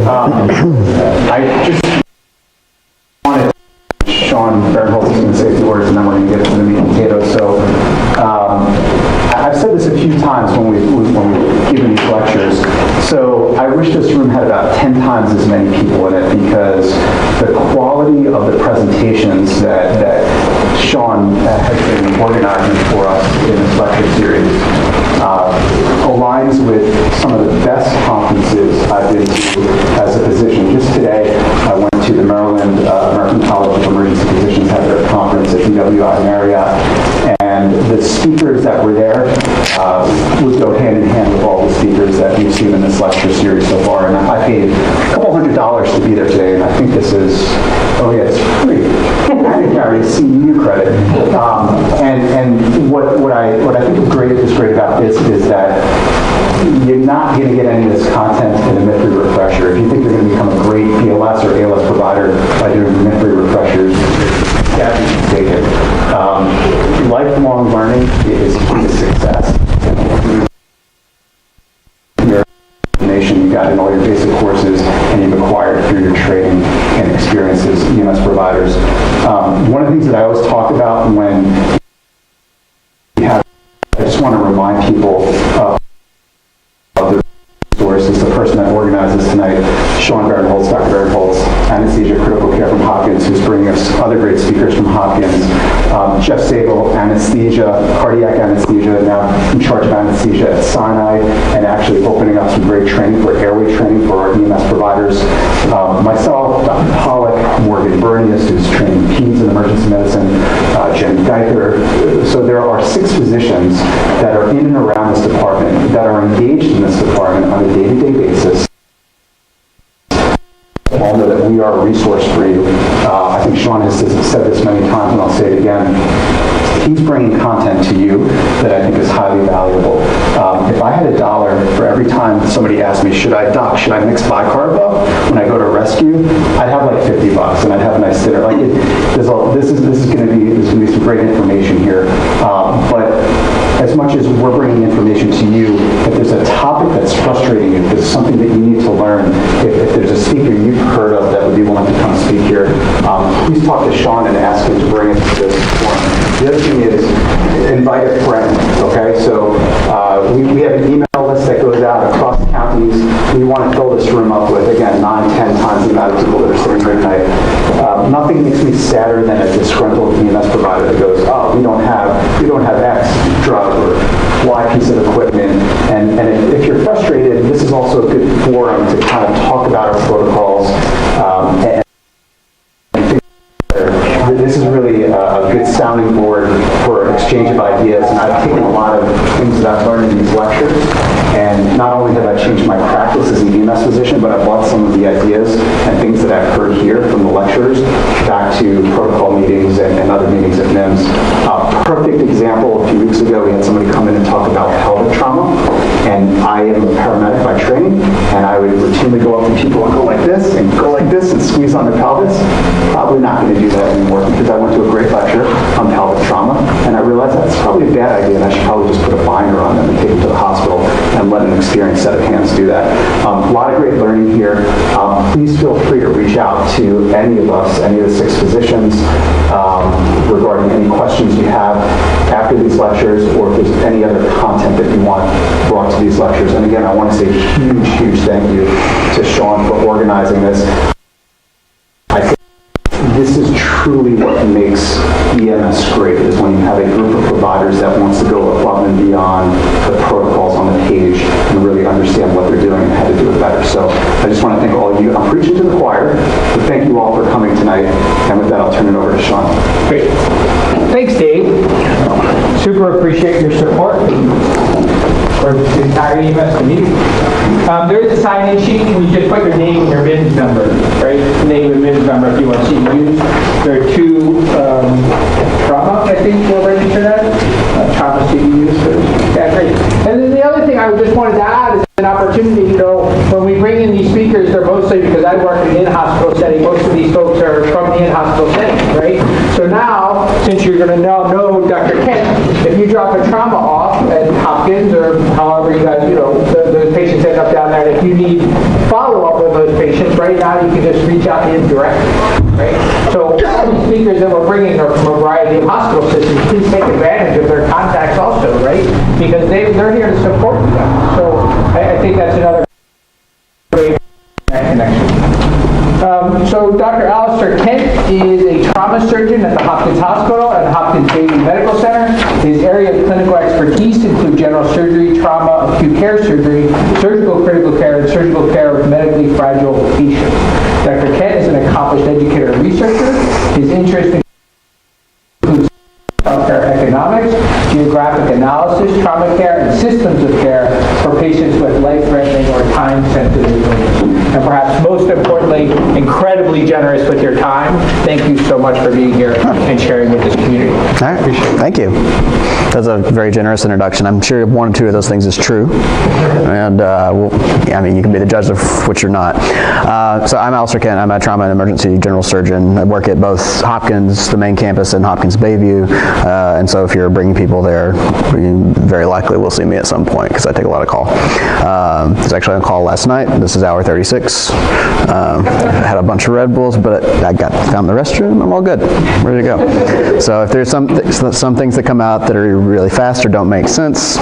I just wanted Sean Barinholtz is going to say a few words, and then we're going to get into the meat and potatoes. So I've said this a few times when we've given these lectures. So I wish this room had about 10 times as many people in it, because the quality of the presentations that Sean has been organizing for us in this lecture series aligns with some of the best conferences I've been to as a physician. Just today, I went to the Maryland American College of Emergency Physicians had their conference at UWI Marriott, and the speakers that were there would go hand in hand with all the speakers that we've seen in this lecture series so far. And I paid a couple $100 to be there today, and I think this is, oh yeah, it's free. I didn't carry CEU credit. And what I think is great about this is that you're not going to get any of this content in a mystery refresher. If you think you're going to become a great BLS or ALS provider by doing mystery refreshers, yeah, you should take it. Lifelong learning is key to success. Your information you got in all your basic courses and you've acquired through your training and experiences, EMS providers. One of the things that I always talk about when we have, I just want to remind people of the resources. The person that organizes tonight, Sean Barinholtz, Dr. Barinholtz, Anesthesia Critical Care from Hopkins, who's bringing us other great speakers from Hopkins. Jeff Sable, Anesthesia, Cardiac Anesthesia, now in charge of anesthesia at Sinai, and actually opening up some great training for airway training for our EMS providers. Myself, Dr. Pollack, Morgan Bernius, who's training peds in emergency medicine, Jen Geiger. So there are 6 physicians that are in and around this department that are engaged in this department on a day-to-day basis. All know that we are a resource for you. I think Sean has said this many times, and I'll say it again. He's bringing content to you that I think is highly valuable. If I had $1 for every time somebody asked me, should I mix bicarb up when I go to rescue, I'd have like $50, and I'd have a nice dinner. Like this is going to be some great information here. But as much as we're bringing information to you, if there's a topic that's frustrating you, if there's something that you need to learn, if there's a speaker you've heard of that would be willing to come speak here, please talk to Sean and ask him to bring it to this forum. The other thing is, invite a friend, okay? So we have an email list that goes out across counties. We want to fill this room up with, again, 9, 10 times the amount of people that are sitting here tonight. Nothing makes me sadder than a disgruntled EMS provider that goes, oh, we don't have X drug or Y piece of equipment. And if you're frustrated, this is also a good forum to kind of talk about our protocols. This is really a good sounding board for exchange of ideas, and I've taken a lot of things that I've learned in these lectures, and not only have I changed my practice as an EMS physician, but I've brought some of the ideas and things that I've heard here from the lecturers back to protocol meetings and other meetings at MIEMSS. Perfect example, a few weeks ago, we had somebody come in and talk about pelvic trauma, and I am a paramedic by training, and I would routinely go up to people and go like this and squeeze on their pelvis. Probably not going to do that anymore because I went to a great lecture on pelvic trauma, and I realized that's probably a bad idea, and I should probably just put a binder on them and take them to the hospital and let an experienced set of hands do that. A lot of great learning here. Please feel free to reach out to any of us, any of the 6 physicians, regarding any questions you have after these lectures, or if there's any other content that you want brought to these lectures. And again, I want to say a huge thank you to Sean for organizing this. I think this is truly what makes EMS great, is when you have a group of providers that wants to go above and beyond the protocols on the page and really understand what they're doing and how to do it better. So I just want to thank all of you. I'm preaching to the choir, but thank you all for coming tonight. And with that, I'll turn it over to Sean. Great. Thanks, Dave. Super appreciate your support for the entire EMS community. There is a sign-in sheet, and you just put your name and your MIEMSS number, right? Name and MIEMSS number if you want CEUs. There are 2 trauma, I think, will register that. Trauma CEUs. Yeah, great. And then the other thing I just wanted to add is an opportunity, when we bring in these speakers, they're mostly, because I work in the in-hospital setting, most of these folks are from the in-hospital setting, right? So now, since you're going to now know Dr. Kent, if you drop a trauma off at Hopkins or however you guys, those patients end up down there, and if you need follow-up with those patients. Right now, you can just reach out to him directly, right? So all these speakers that we're bringing are from a variety of hospital systems. Please take advantage of their contacts also, right? Because they're here to support you guys. So I think that's another great connection. So Dr. Alistair Kent is a trauma surgeon at the Hopkins Hospital and Hopkins Bayview Medical Center. His area of clinical expertise include general surgery, trauma, acute care surgery, surgical critical care, and surgical care of medically fragile patients. Dr. Kent is an accomplished educator and researcher. His interest includes healthcare economics, geographic analysis, trauma care, and systems of care for patients with life-threatening or time-sensitive illness. And perhaps most importantly, incredibly generous with your time. Thank you so much for being here and sharing with this community. All right, thank you. That's a very generous introduction. I'm sure one or two of those things is true. And I mean, you can be the judge of which you're not. So I'm Alistair Kent. I'm a trauma and emergency general surgeon. I work at both Hopkins, the main campus, and Hopkins Bayview. And so if you're bringing people there, you very likely will see me at some point because I take a lot of call. I was actually on call last night. This is hour 36. I had a bunch of Red Bulls, but I found the restroom. I'm all good, ready to go. So if there's some things that come out that are really fast or don't make sense,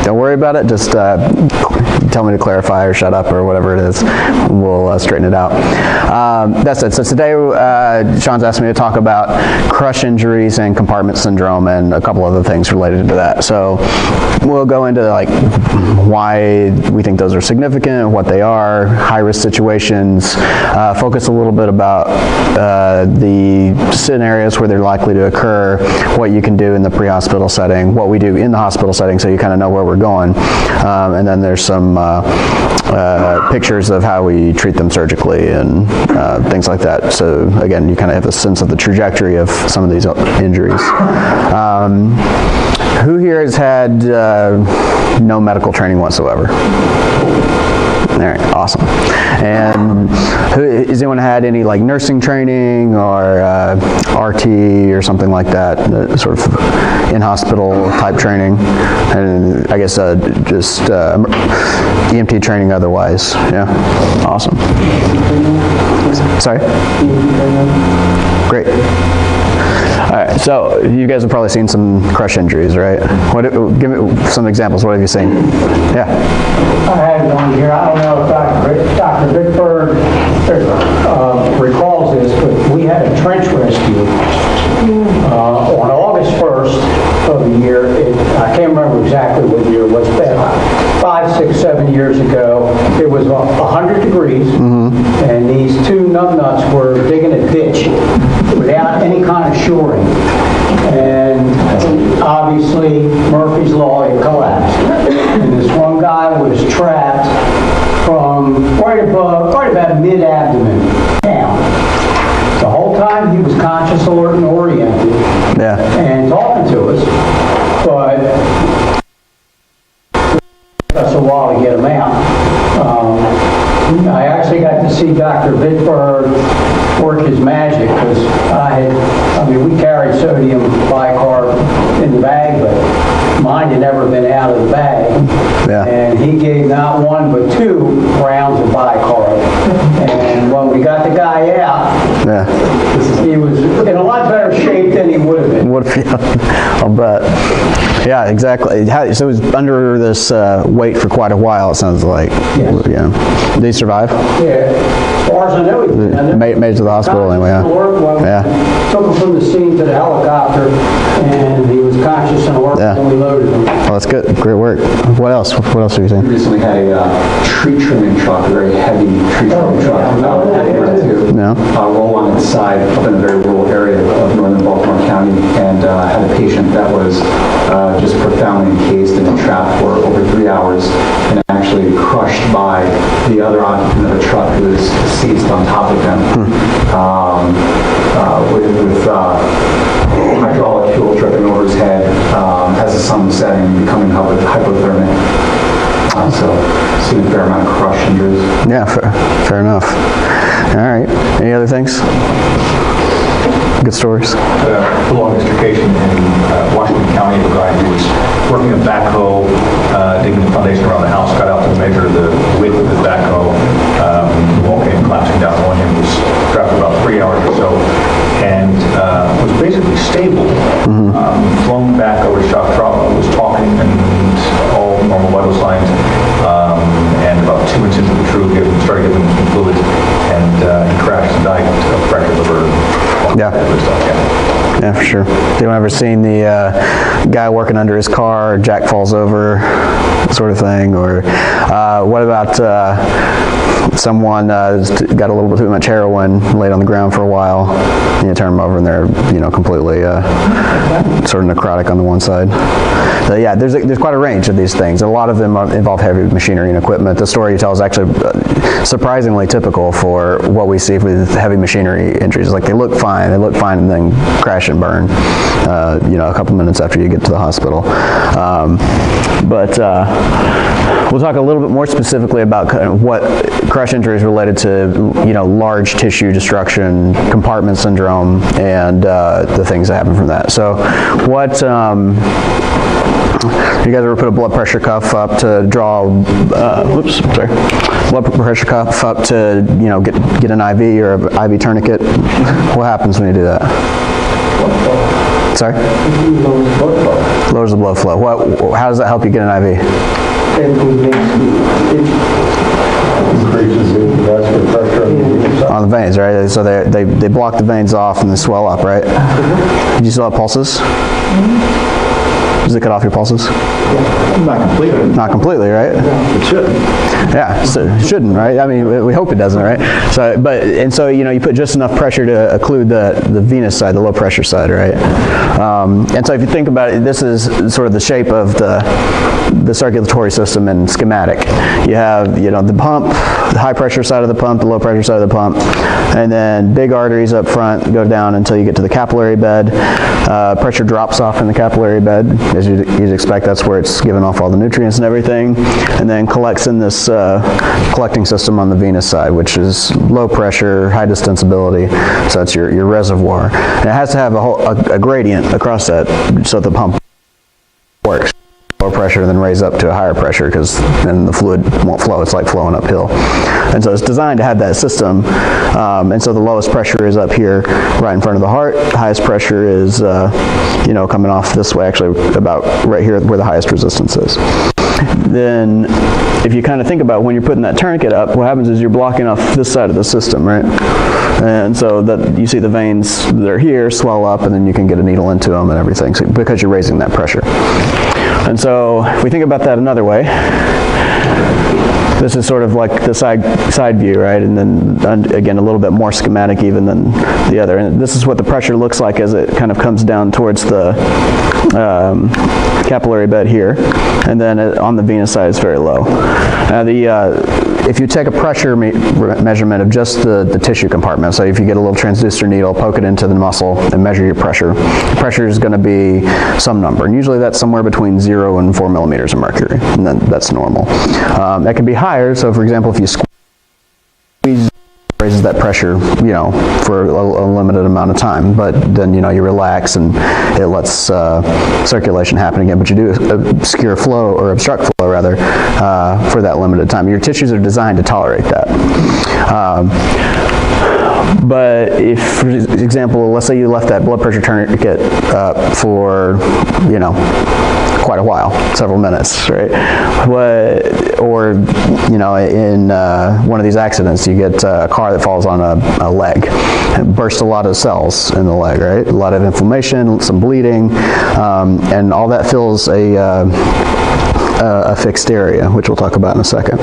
don't worry about it. Just tell me to clarify or shut up or whatever it is. We'll straighten it out. That's it. So today, Sean's asked me to talk about crush injuries and compartment syndrome and a couple other things related to that. So we'll go into like why we think those are significant, what they are, high-risk situations, focus a little bit about the scenarios where they're likely to occur, what you can do in the pre-hospital setting, what we do in the hospital setting so you kind of know where we're going, and then there's some pictures of how we treat them surgically and things like that. So again, you kind of have a sense of the trajectory of some of these injuries. Who here has had no medical training whatsoever? All right, awesome. And has anyone had any like nursing training or RT or something like that, sort of in-hospital type training? And I guess just EMT training otherwise. Yeah, awesome. Sorry? Great. All right, so you guys have probably seen some crush injuries, right? Give me some examples. What have you seen? Yeah. I had one here. I don't know if Dr. Bickford recalls this, but we had a trench rescue on August 1st of the year. I can't remember exactly what year it was, but 5, 6, 7 years ago. It was 100 degrees, and these two numbnuts were digging a ditch without any kind of shoring. And obviously, Murphy's Law, it collapsed. And this one guy was trapped from right about mid-abdomen down. The whole time he was conscious, alert, and oriented, and talking to us, but it took us a while to get him out. I actually got to see Dr. Bickford work his magic because we carried sodium bicarb in the bag, but mine had never been out of the bag. Yeah. And he gave not one but 2 rounds of bicarb. And when we got the guy out, he was in a lot better shape than he would have been. I'll bet. Yeah, exactly. So he was under this weight for quite a while, it sounds like. Yes. Yeah. Did he survive? Yeah. As far as I know, he did. Made it to the hospital anyway, yeah. Took him from the scene to the helicopter, and he was conscious and alert when we loaded him. Well, that's good. Great work. What else? What else have you seen? We recently had a tree trimming truck, a very heavy tree trimming truck, roll on its side up in a very rural area of northern Baltimore County, and had a patient that was just profoundly encased and trapped for over 3 hours, and actually crushed by the other occupant of the truck who was seized on top of him with hydraulic fuel dripping over his head as the sun was setting, becoming hypothermic. So, seen a fair amount of crush injuries. Yeah, fair enough. All right. Any other things? Good stories? Long extrication in Washington County, a guy who was working a backhoe, digging the foundation around the house, got out to measure the width of his backhoe. Anyone ever seen the guy working under his car, Jack falls over, sort of thing? Or what about someone got a little bit too much heroin, laid on the ground for a while, you turn them over and they're completely sort of necrotic on the one side. So yeah, there's quite a range of these things. A lot of them involve heavy machinery and equipment. The story you tell is actually surprisingly typical for what we see with heavy machinery injuries. Like they look fine and then crash and burn, a couple minutes after you get to the hospital. But we'll talk a little bit more specifically about kind of what crush injuries related to, large tissue destruction, compartment syndrome, and the things that happen from that. So what, you guys ever put a blood pressure cuff up to draw, blood pressure cuff up to, get an IV or an IV tourniquet? What happens when you do that? Sorry? Lowers the blood flow. How does that help you get an IV? Increases the vascular pressure on the veins, right? So they block the veins off and they swell up, right? Do you still have pulses? Does it cut off your pulses? Not completely. Not completely, right? It shouldn't. Yeah, so it shouldn't, right? I mean, we hope it doesn't, right? So, you put just enough pressure to occlude the venous side, the low pressure side, right? And so if you think about it, this is sort of the shape of the circulatory system and schematic. You have, the pump, the high pressure side of the pump, the low pressure side of the pump, and then big arteries up front go down until you get to the capillary bed. Pressure drops off in the capillary bed. As you'd expect, that's where it's giving off all the nutrients and everything, and then collects in this collecting system on the venous side, which is low pressure, high distensibility, so that's your reservoir. And it has to have a gradient across that so the pump works. Lower pressure, then raise up to a higher pressure, because then the fluid won't flow. It's like flowing uphill. And so it's designed to have that system. And so the lowest pressure is up here, right in front of the heart. The highest pressure is, coming off this way, actually about right here where the highest resistance is. Then, if you kind of think about when you're putting that tourniquet up, what happens is you're blocking off this side of the system, right? And so that you see the veins that are here swell up, and then you can get a needle into them and everything, because you're raising that pressure. And so if we think about that another way, this is sort of like the side view, right? And then again, a little bit more schematic even than the other. And this is what the pressure looks like as it kind of comes down towards the capillary bed here. And then on the venous side, it's very low. Now if you take a pressure measurement of just the tissue compartment, so if you get a little transducer needle, poke it into the muscle and measure your pressure, the pressure is going to be some number. And usually that's somewhere between 0 and 4 millimeters of mercury. And then that's normal. That can be higher. So for example, if you squeeze, raises that pressure, for a limited amount of time, but then, you relax and it lets circulation happen again, but you do obstruct flow for that limited time. Your tissues are designed to tolerate that. But if, for example, let's say you left that blood pressure tourniquet for, quite a while, several minutes, right? Or, in one of these accidents, you get a car that falls on a leg. It bursts a lot of cells in the leg, right? A lot of inflammation, some bleeding, and all that fills a fixed area, which we'll talk about in a second.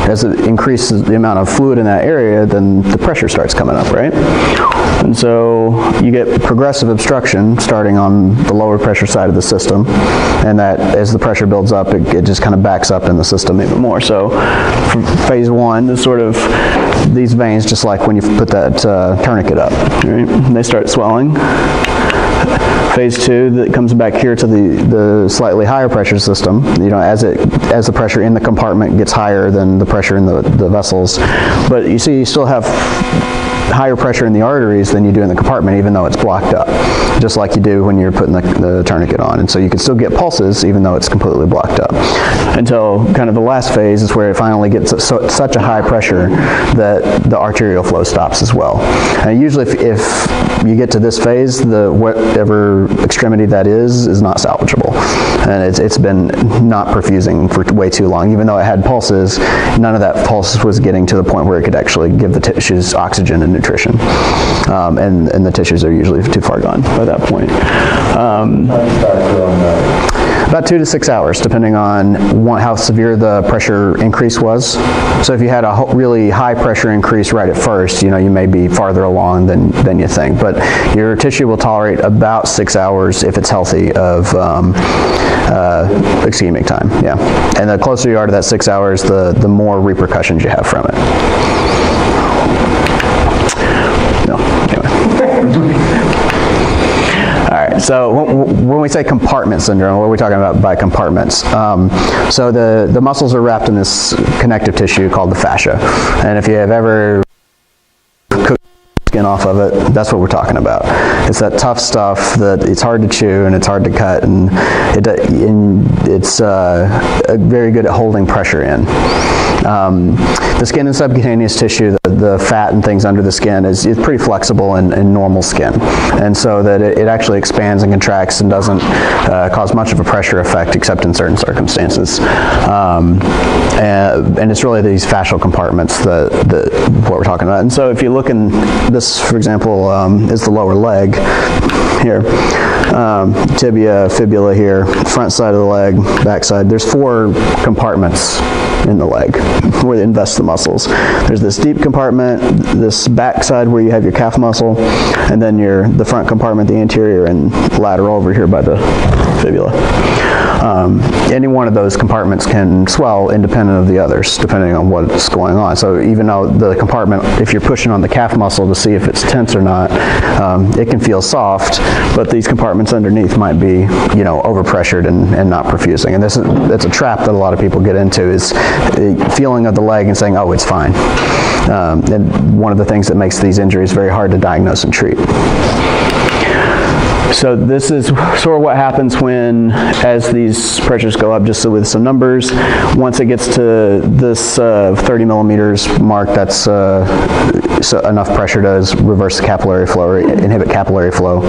As it increases the amount of fluid in that area, then the pressure starts coming up, right? And so you get progressive obstruction starting on the lower pressure side of the system, and that as the pressure builds up, it just kind of backs up in the system even more. So from phase one, the sort of these veins, just like when you put that tourniquet up, right? They start swelling. Phase two, that comes back here to the slightly higher pressure system. As the pressure in the compartment gets higher than the pressure in the vessels, but you see, you still have higher pressure in the arteries than you do in the compartment, even though it's blocked up, just like you do when you're putting the tourniquet on. And so you can still get pulses, even though it's completely blocked up, until kind of the last phase is where it finally gets such a high pressure that the arterial flow stops as well. And usually if you get to this phase, whatever extremity that is not salvageable. and it's been not perfusing for way too long. Even though it had pulses, none of that pulse was getting to the point where it could actually give the tissues oxygen and nutrition. And the tissues are usually too far gone by that point. About 2 to 6 hours, depending on how severe the pressure increase was. So if you had a really high pressure increase right at first, you may be farther along than you think. But your tissue will tolerate about 6 hours if it's healthy of ischemic time. Yeah, and the closer you are to that 6 hours, the more repercussions you have from it. No, anyway. All right, so when we say compartment syndrome, what are we talking about by compartments? So the muscles are wrapped in this connective tissue called the fascia. And if you have ever cooked skin off of it, that's what we're talking about. It's that tough stuff that it's hard to chew and it's hard to cut, and it's very good at holding pressure in. The skin and subcutaneous tissue, the fat and things under the skin is pretty flexible in normal skin, and so that it actually expands and contracts and doesn't cause much of a pressure effect except in certain circumstances. And it's really these fascial compartments that what we're talking about. And so if you look in this, for example, is the lower leg here. Tibia, fibula here, front side of the leg, back side. There's 4 compartments in the leg where they invest the muscles. There's this deep compartment, this back side where you have your calf muscle, and then the front compartment, the anterior and lateral over here by the fibula. Any one of those compartments can swell independent of the others, depending on what's going on. So even though the compartment, if you're pushing on the calf muscle to see if it's tense or not, it can feel soft, but these compartments underneath might be, overpressured and not perfusing. And it's a trap that a lot of people get into, is the feeling of the leg and saying, oh, it's fine. And one of the things that makes these injuries very hard to diagnose and treat. So this is sort of what happens as these pressures go up, just so with some numbers. Once it gets to this 30 millimeters mark, that's so enough pressure to reverse the capillary flow, or inhibit capillary flow,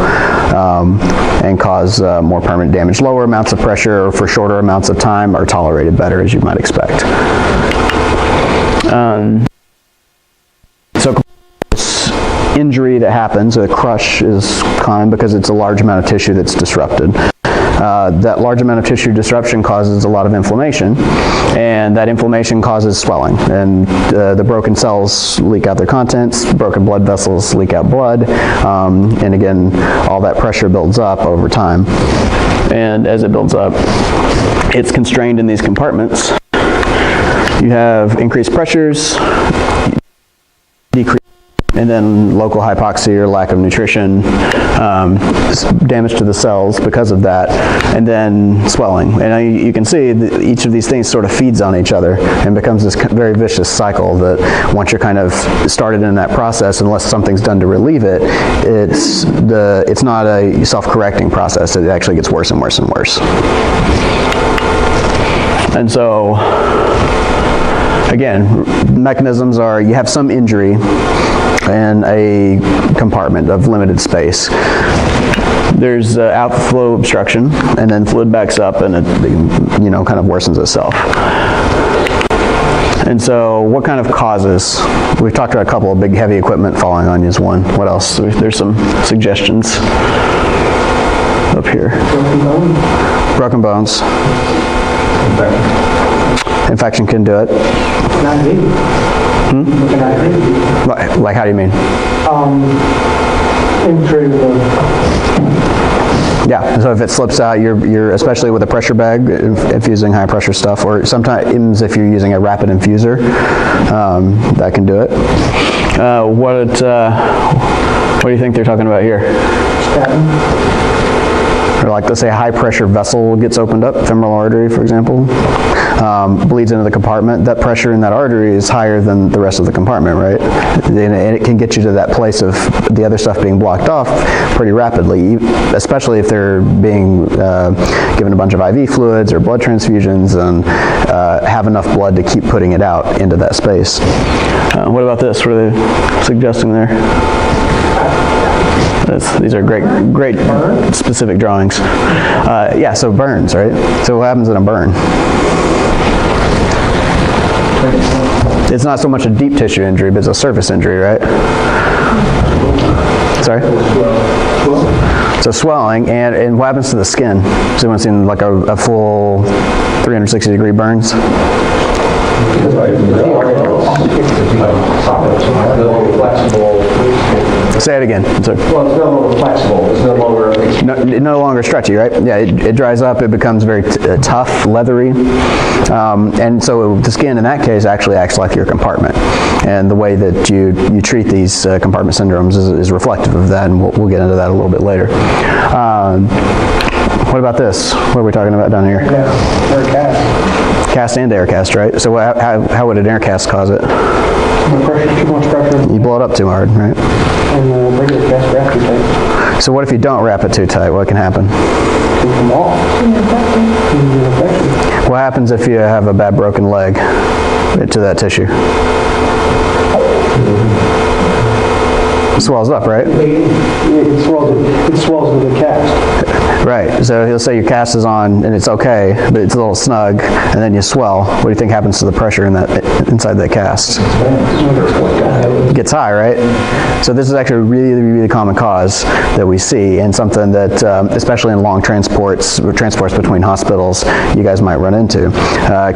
and cause more permanent damage. Lower amounts of pressure for shorter amounts of time are tolerated better, as you might expect. So injury that happens, a crush is common because it's a large amount of tissue that's disrupted. That large amount of tissue disruption causes a lot of inflammation, and that inflammation causes swelling, and the broken cells leak out their contents, broken blood vessels leak out blood, and again, all that pressure builds up over time. And as it builds up, it's constrained in these compartments. You have increased pressures, decreased, and then local hypoxia or lack of nutrition, damage to the cells because of that, and then swelling. And you can see that each of these things sort of feeds on each other and becomes this very vicious cycle that once you're kind of started in that process, unless something's done to relieve it, it's not a self-correcting process. It actually gets worse and worse and worse. And so, again, mechanisms are you have some injury in a compartment of limited space. There's outflow obstruction, and then fluid backs up, and it kind of worsens itself. And so what kind of causes? We've talked about a couple of big heavy equipment falling on you is one. What else? There's some suggestions up here. Broken bones. Infection can do it. Not me. Like, how do you mean? Yeah, so if it slips out, you're especially with a pressure bag, infusing high pressure stuff, or sometimes if you're using a rapid infuser, that can do it. What do you think they're talking about here? Statin. Or like, let's say a high pressure vessel gets opened up, femoral artery, for example, bleeds into the compartment. That pressure in that artery is higher than the rest of the compartment, right? And it can get you to that place of the other stuff being blocked off pretty rapidly, especially if they're being given a bunch of IV fluids or blood transfusions and have enough blood to keep putting it out into that space. What about this? What are they suggesting there? These are great specific drawings. Yeah, so burns, right? So what happens in a burn? It's not so much a deep tissue injury, but it's a surface injury, right? Sorry? So swelling, and what happens to the skin? Has anyone seen like a full 360-degree burns? Say it again. Well, it's no longer flexible. It's no longer... No longer stretchy, right? Yeah, it dries up. It becomes very tough, leathery. And so the skin in that case actually acts like your compartment. And the way that you treat these compartment syndromes is reflective of that, and we'll get into that a little bit later. What about this? What are we talking about down here? Yeah, air cast. Cast and air cast, right? So how would an air cast cause it? Too much pressure. You blow it up too hard, right? And bring the cast wrap too tight. So what if you don't wrap it too tight? What can happen? Take them off. What happens if you have a bad broken leg to that tissue? It swells up, right? It swells with the cast. Right. So he'll say your cast is on and it's okay, but it's a little snug, and then you swell. What do you think happens to the pressure in that inside that cast? It gets high, right? So this is actually a really common cause that we see, and something that, especially in long transports between hospitals, you guys might run into.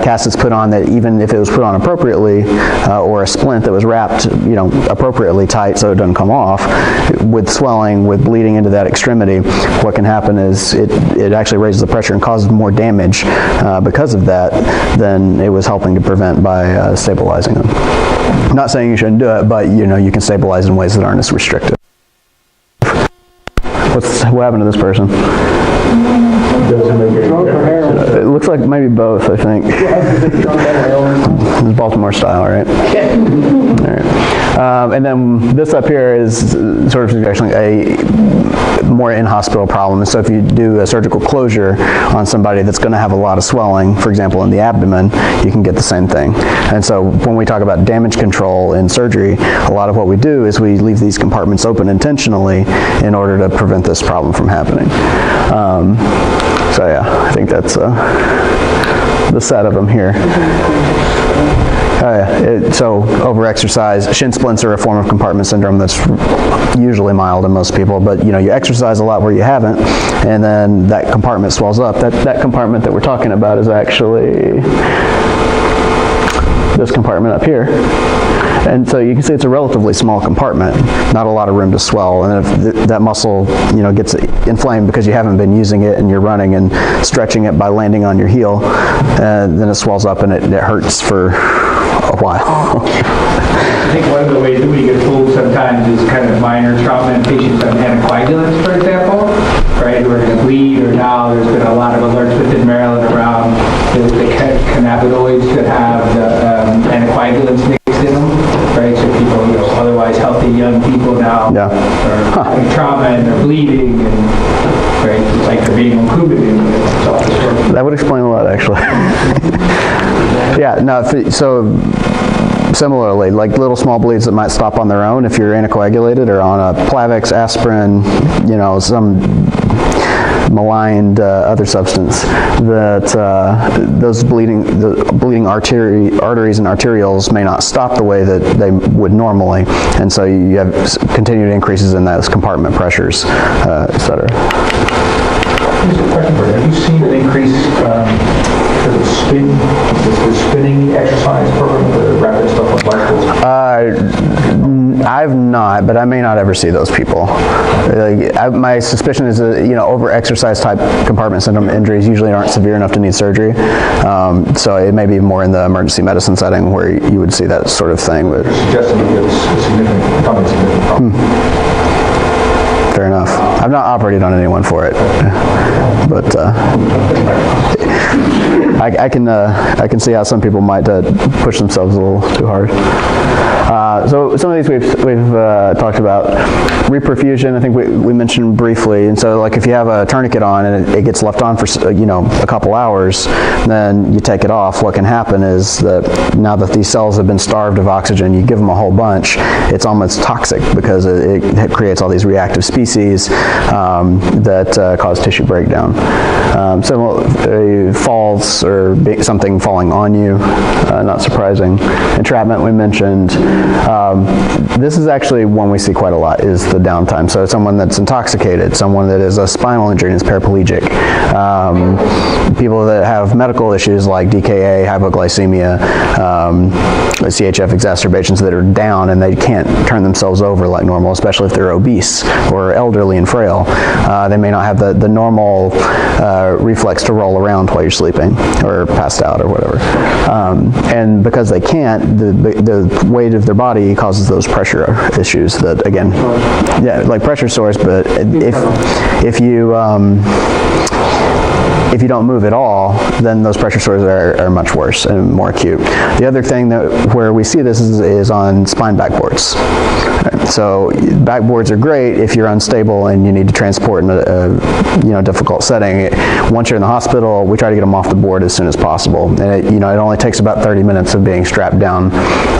Cast is put on that even if it was put on appropriately, or a splint that was wrapped, appropriately tight so it doesn't come off, with swelling, with bleeding into that extremity, what can happen is it actually raises the pressure and causes more damage because of that than it was helping to prevent by stabilizing them. I'm not saying you shouldn't do it, but you can stabilize in ways that aren't as restrictive. What happened to this person? It looks like maybe both, I think. It's Baltimore style, right? All right. And then this up here is sort of actually a more in-hospital problem. So if you do a surgical closure on somebody that's going to have a lot of swelling, for example in the abdomen, you can get the same thing. And so when we talk about damage control in surgery, a lot of what we do is we leave these compartments open intentionally in order to prevent this problem from happening. So yeah, I think that's the set of them here. So over-exercise, shin splints are a form of compartment syndrome that's usually mild in most people, but you exercise a lot where you haven't, and then that compartment swells up. That compartment that we're talking about is actually this compartment up here. And so you can see it's a relatively small compartment, not a lot of room to swell. And if that muscle, gets inflamed because you haven't been using it and you're running and stretching it by landing on your heel, then it swells up and it hurts for a while. I think one of the ways that we get fooled sometimes is kind of minor trauma in patients on anticoagulants, for example, right, who are going to bleed, or now there's been a lot of alerts within Maryland around the cannabinoids that have the anticoagulants mixed in them, right, so people, otherwise healthy young people now are having trauma and they're bleeding, and right, it's like they're being included. That would explain a lot, actually. Yeah, no, so similarly, like little small bleeds that might stop on their own if you're anticoagulated or on a Plavix, aspirin, some maligned other substance, that those bleeding arteries and arterioles may not stop the way that they would normally, and so you have continued increases in those compartment pressures, et cetera. Here's a question for you. Have you seen an increase because of the spinning exercise program, the rapid stuff on bicycles? I've not, but I may not ever see those people. My suspicion is that, over-exercise type compartment syndrome injuries usually aren't severe enough to need surgery. So it may be more in the emergency medicine setting where you would see that sort of thing. But you're suggesting it's a significant problem. Fair enough. I've not operated on anyone for it, but I can see how some people might push themselves a little too hard. So some of these we've talked about. Reperfusion, I think we mentioned briefly. And so, like, if you have a tourniquet on and it gets left on for a couple hours, then you take it off. What can happen is that now that these cells have been starved of oxygen, you give them a whole bunch. It's almost toxic because it creates all these reactive species that cause tissue breakdown. So falls or something falling on you, not surprising. Entrapment we mentioned. This is actually one we see quite a lot, is the downtime. So someone that's intoxicated, someone that is a spinal injury and is paraplegic, people that have medical issues like DKA, hypoglycemia, CHF exacerbations that are down and they can't turn themselves over like normal, especially if they're obese or elderly and frail. They may not have the normal reflex to roll around while you're sleeping or passed out or whatever. And because they can't, the weight of their body causes those pressure issues that, again, yeah, like pressure sores, but if you don't move at all, then those pressure sores are much worse and more acute. The other thing where we see this is on spine backboards. So backboards are great if you're unstable and you need to transport in a difficult setting. Once you're in the hospital, we try to get them off the board as soon as possible. And it only takes about 30 minutes of being strapped down,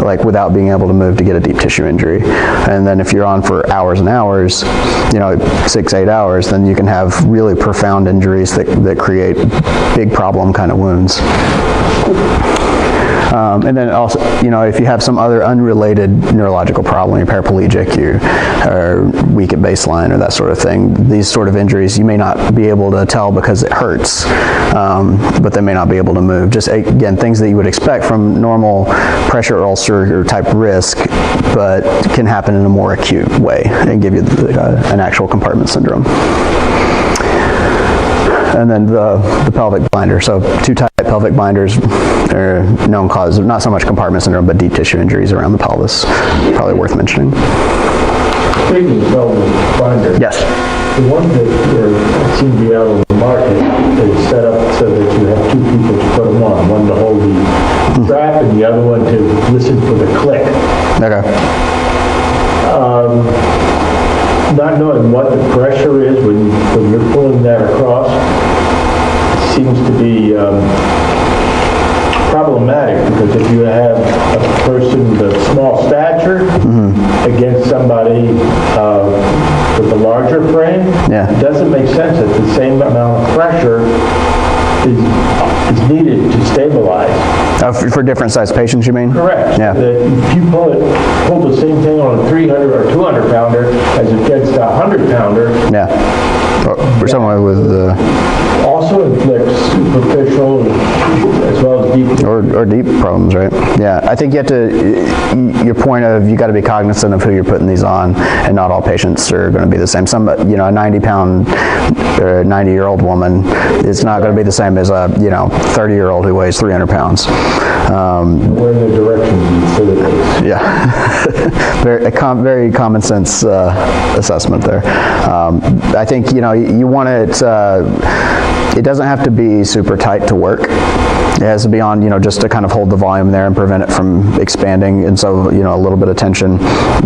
like without being able to move, to get a deep tissue injury. And then if you're on for hours and hours, 6-8 hours, then you can have really profound injuries that create big problem kind of wounds. And then also, if you have some other unrelated neurological problem, you're paraplegic, you are weak at baseline or that sort of thing, these sort of injuries, you may not be able to tell because it hurts, but they may not be able to move. Just, again, things that you would expect from normal pressure ulcer type risk, but can happen in a more acute way and give you an actual compartment syndrome. And then the pelvic binder. So two tight pelvic binders are known cause of not so much compartment syndrome, but deep tissue injuries around the pelvis. Probably worth mentioning. Speaking of pelvic binder. Yes. The ones that seem to be out on the market, they set up so that you have two people to put them on. One to hold the strap and the other one to listen for the click. Okay. Not knowing what the pressure is when you're pulling that across, it seems to be problematic, because if you have a person with a small stature against somebody with a larger frame, it doesn't make sense that the same amount of pressure is needed to stabilize. For different sized patients, you mean? Correct. Yeah. That if you pull the same thing on a 300 or 200 pounder as against a 100 pounder. Yeah. Or someone with also inflicts superficial as well as deep. Or deep problems, right? Yeah. I think you have to, your point of, you got to be cognizant of who you're putting these on, and not all patients are going to be the same. Some, a 90-pound or 90-year-old woman is not going to be the same as a 30-year-old who weighs 300 pounds. Where in the direction you fit it. Yeah. very common sense assessment there. I think you want it. It doesn't have to be super tight to work. It has to be on, just to kind of hold the volume there and prevent it from expanding. And so, a little bit of tension,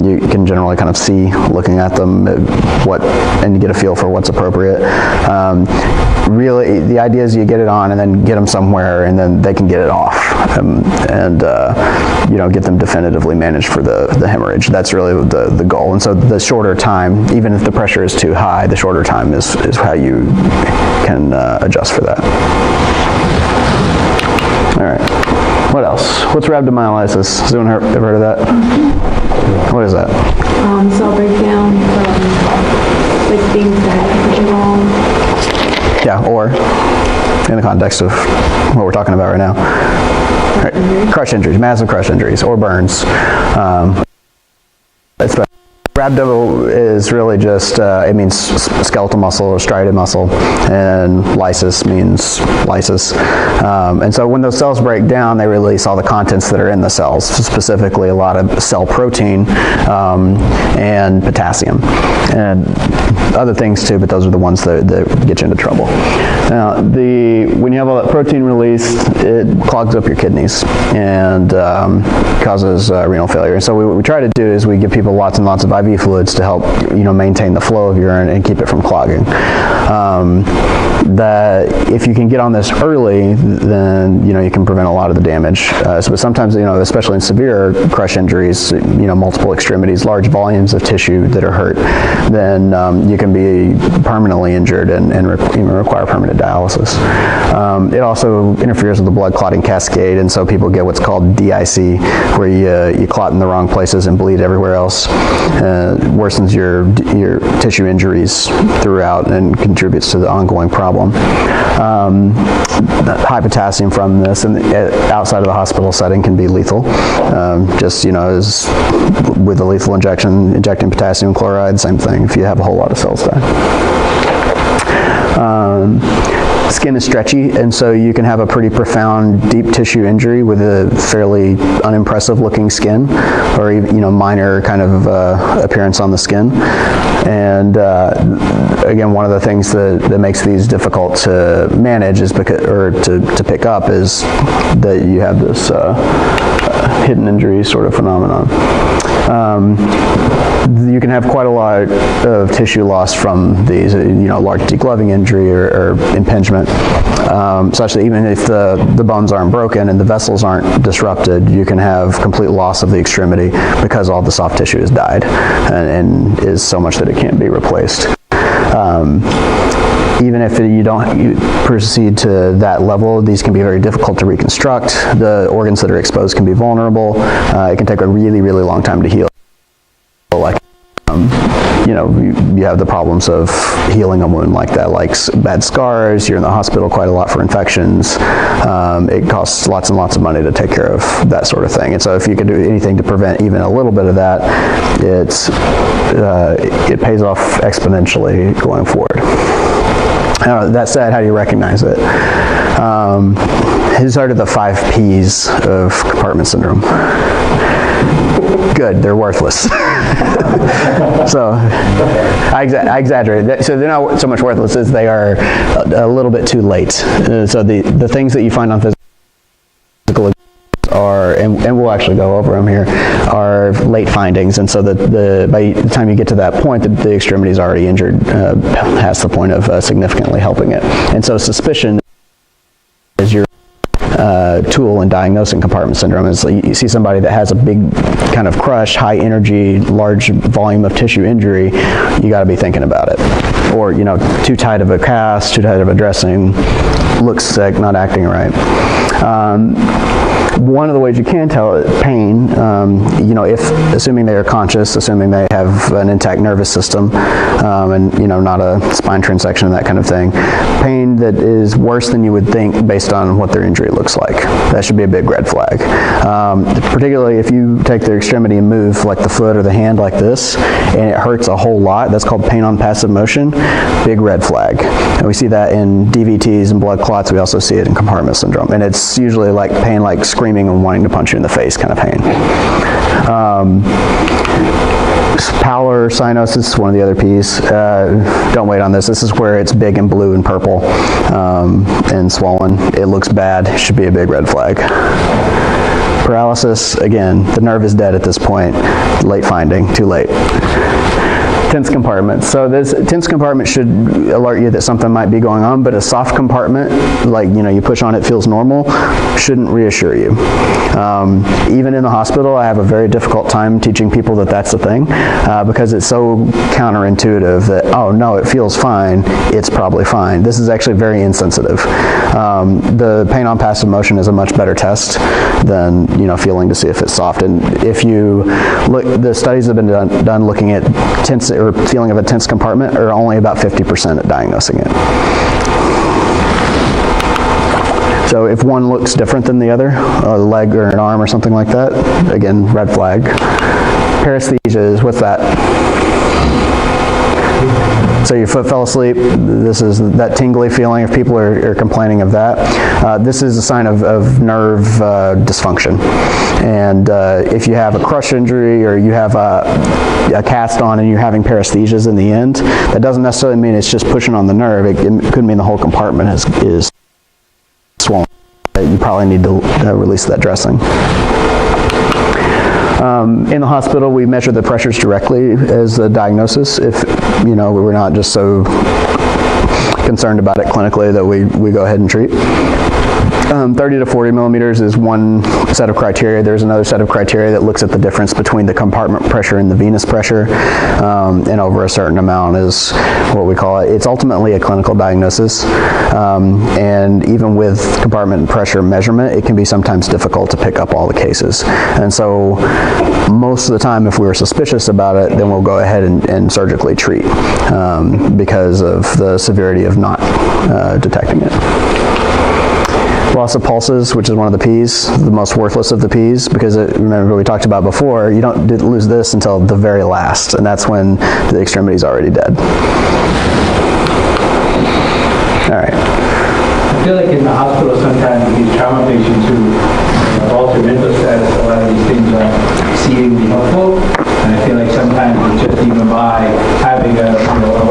you can generally kind of see, looking at them, and get a feel for what's appropriate. Really, the idea is you get it on and then get them somewhere, and then they can get it off, and get them definitively managed for the hemorrhage. That's really the goal. And so the shorter time, even if the pressure is too high, the shorter time is how you can adjust for that. All right. What else? What's rhabdomyolysis? Has anyone ever heard of that? What is that? Cell breakdown from like things that are wrong. Yeah, or in the context of what we're talking about right now. Right. Crush injuries, massive crush injuries, or burns. Rhabdo is really just, it means skeletal muscle or striated muscle, and lysis means lysis. And so when those cells break down, they release all the contents that are in the cells, specifically a lot of cell protein and potassium. And other things too, but those are the ones that get you into trouble. Now, when you have all that protein released, it clogs up your kidneys and causes renal failure. And so what we try to do is we give people lots and lots of IV fluids to help, maintain the flow of urine and keep it from clogging. That if you can get on this early, then you can prevent a lot of the damage. But sometimes, especially in severe crush injuries, multiple extremities, large volumes of tissue that are hurt, then you can be permanently injured and even require permanent dialysis. It also interferes with the blood clotting cascade, and so people get what's called DIC, where you clot in the wrong places and bleed everywhere else. Worsens your tissue injuries throughout and contributes to the ongoing problem. High potassium from this and outside of the hospital setting can be lethal. As with the lethal injecting potassium chloride, same thing if you have a whole lot of cells die. Skin is stretchy, and so you can have a pretty profound deep tissue injury with a fairly unimpressive looking skin, or even minor kind of appearance on the skin. And again, one of the things that makes these difficult to manage is to pick up is that you have this hidden injury sort of phenomenon. You can have quite a lot of tissue loss from these, large degloving injury or impingement, such that even if the bones aren't broken and the vessels aren't disrupted, you can have complete loss of the extremity because all the soft tissue has died and is so much that it can't be replaced. Even if you don't proceed to that level, these can be very difficult to reconstruct. The organs that are exposed can be vulnerable. It can take a really, really long time to heal. Like, you have the problems of healing a wound like that, like bad scars. You're in the hospital quite a lot for infections. It costs lots and lots of money to take care of that sort of thing. And so if you can do anything to prevent even a little bit of that, it pays off exponentially going forward. That said, how do you recognize it? Who's heard of the 5 Ps of compartment syndrome? Good, they're worthless. So I exaggerate. So they're not so much worthless as they are a little bit too late. So the things that you find on physical are, and we'll actually go over them here, are late findings. And so by the time you get to that point, the extremity is already injured past the point of significantly helping it. And so suspicion is your tool in diagnosing compartment syndrome. Is you see somebody that has a big kind of crush, high energy, large volume of tissue injury, you got to be thinking about it. Or too tight of a cast, too tight of a dressing, looks sick, not acting right. One of the ways you can tell is pain, if assuming they are conscious, assuming they have an intact nervous system, and not a spine transection and that kind of thing. Pain that is worse than you would think based on what their injury looks like. That should be a big red flag. Particularly if you take their extremity and move like the foot or the hand like this, and it hurts a whole lot. That's called pain on passive motion. Big red flag. And we see that in DVTs and blood clots. We also see it in compartment syndrome. And it's usually like pain like screaming and wanting to punch you in the face kind of pain. Pallor, cyanosis, one of the other P's. Don't wait on this. This is where it's big and blue and purple and swollen. It looks bad. It should be a big red flag. Paralysis, again, the nerve is dead at this point. Late finding, too late. Tense compartment. So this tense compartment should alert you that something might be going on, but a soft compartment, like you push on it feels normal, shouldn't reassure you. Even in the hospital, I have a very difficult time teaching people that that's the thing, because it's so counterintuitive that, oh no, it feels fine, it's probably fine. This is actually very insensitive. The pain on passive motion is a much better test than feeling to see if it's soft. And if you look, the studies have been done looking at tense or feeling of a tense compartment are only about 50% at diagnosing it. So if one looks different than the other, a leg or an arm or something like that, again, red flag. Paresthesia is, what's that? So your foot fell asleep. This is that tingly feeling if people are complaining of that. This is a sign of nerve dysfunction. And if you have a crush injury or you have a cast on and you're having paresthesias in the end, that doesn't necessarily mean it's just pushing on the nerve. It could mean the whole compartment is swollen. You probably need to release that dressing. In the hospital, we measure the pressures directly as a diagnosis. If, we're not just so concerned about it clinically that we go ahead and treat. 30 to 40 millimeters is one set of criteria. There's another set of criteria that looks at the difference between the compartment pressure and the venous pressure, and over a certain amount is what we call it. It's ultimately a clinical diagnosis, and even with compartment pressure measurement, it can be sometimes difficult to pick up all the cases. And so most of the time, if we're suspicious about it, then we'll go ahead and surgically treat because of the severity of not detecting it. Loss of pulses, which is one of the P's, the most worthless of the P's, because remember what we talked about before, you don't lose this until the very last, and that's when the extremity is already dead. All right. I feel like in the hospital sometimes these trauma patients who have altered mental status, a lot of these things are exceedingly helpful, and I feel like sometimes it's just even by having a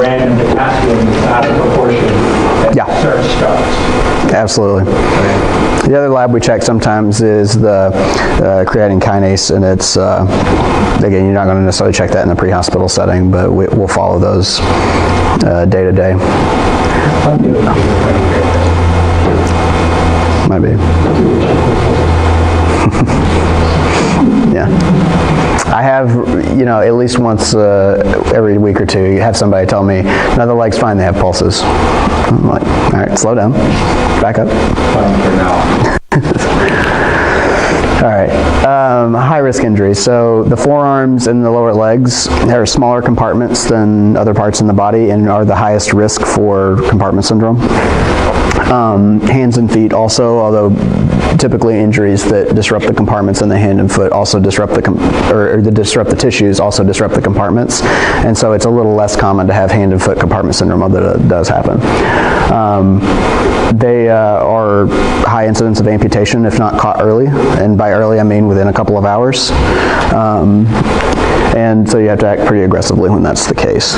random potassium that's out of proportion that search starts. Absolutely. The other lab we check sometimes is the creatine kinase, and it's, again, you're not going to necessarily check that in a pre-hospital setting, but we'll follow those day to day. Might be. Yeah. I have, at least once every week or two, you have somebody tell me, no, the leg's fine, they have pulses. I'm like, all right, slow down, back up. Fine for now. All right, high-risk injuries. So the forearms and the lower legs are smaller compartments than other parts in the body and are the highest risk for compartment syndrome. Hands and feet also, although typically injuries that disrupt the compartments in the hand and foot also disrupt disrupt the tissues, also disrupt the compartments, and so it's a little less common to have hand and foot compartment syndrome, although it does happen. They are high incidence of amputation if not caught early, and by early I mean within a couple of hours, and so you have to act pretty aggressively when that's the case.